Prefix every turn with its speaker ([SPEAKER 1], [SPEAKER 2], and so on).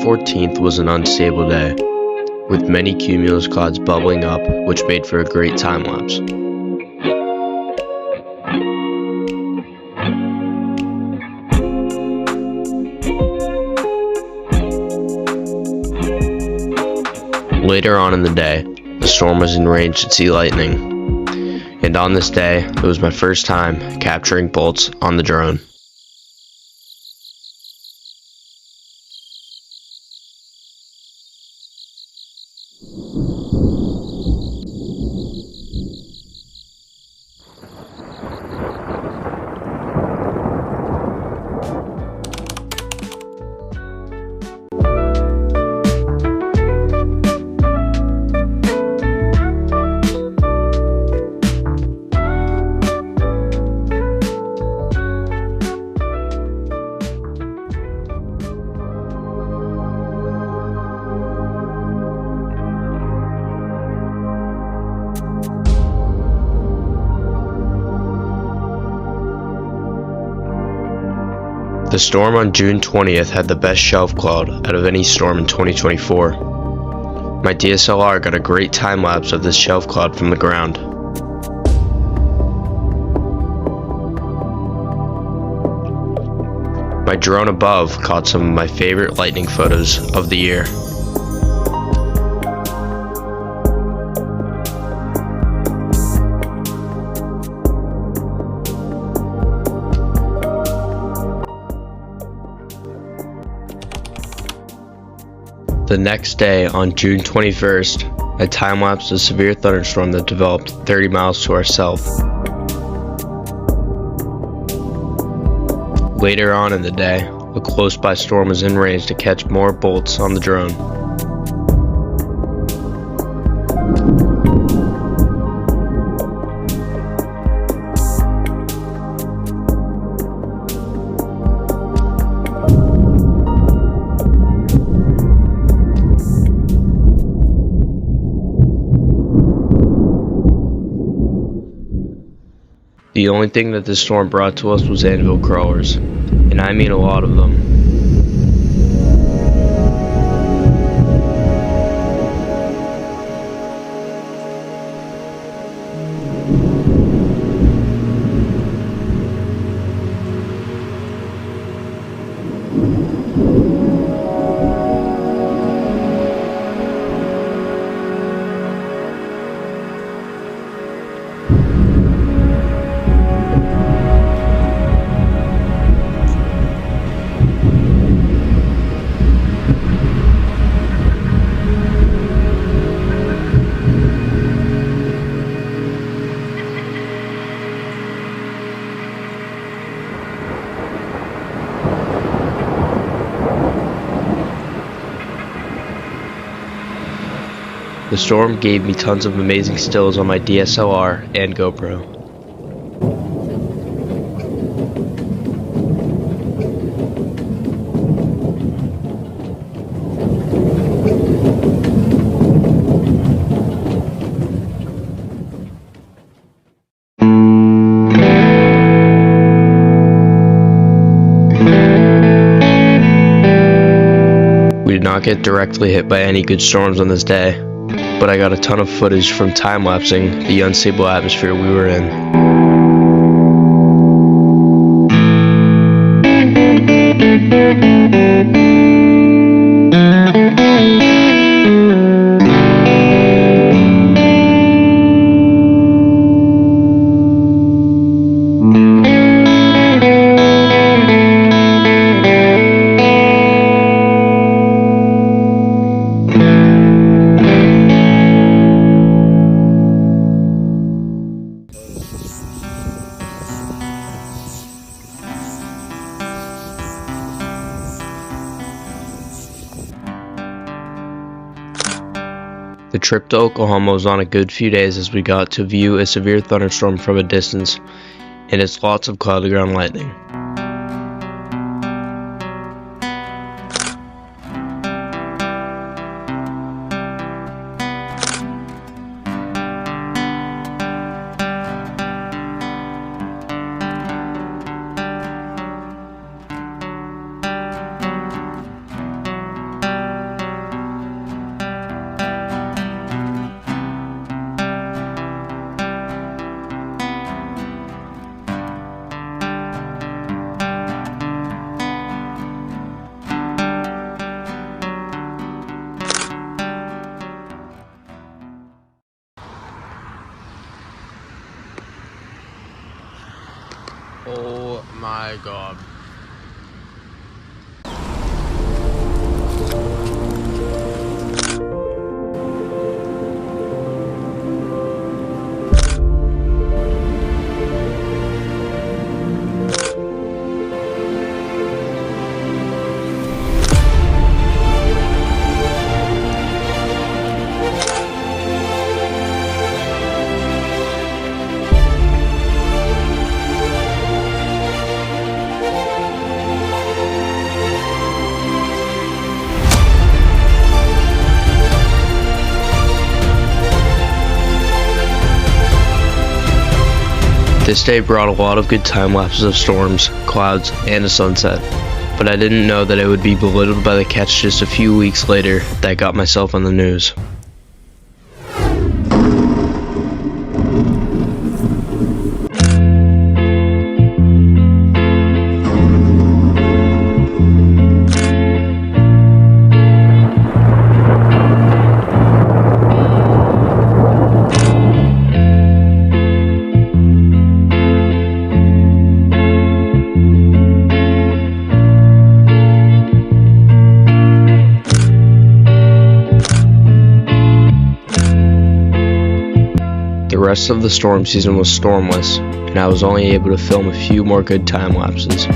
[SPEAKER 1] 14th was an unstable day, with many cumulus clouds bubbling up, which made for a great time lapse. Later on in the day, the storm was in range to see lightning, and on this day, it was my first time capturing bolts on the drone. The storm on June 20th had the best shelf cloud out of any storm in 2024. My DSLR got a great time lapse of this shelf cloud from the ground. My drone above caught some of my favorite lightning photos of the year. The next day, on June 21st, I time-lapsed a severe thunderstorm that developed 30 miles to our south. Later on in the day, a close-by storm was in range to catch more bolts on the drone. The only thing that this storm brought to us was Anvil crawlers, and I mean a lot of them. The storm gave me tons of amazing stills on my DSLR and GoPro. We did not get directly hit by any good storms on this day, but I got a ton of footage from time-lapsing the unstable atmosphere we were in. The trip to Oklahoma was on a good few days as we got to view a severe thunderstorm from a distance, and its lots of cloudy ground lightning. Oh my god. This day brought a lot of good time lapses of storms, clouds, and a sunset, but I didn't know that it would be belittled by the catch just a few weeks later that got myself on the news. The rest of the storm season was stormless, and I was only able to film a few more good time lapses.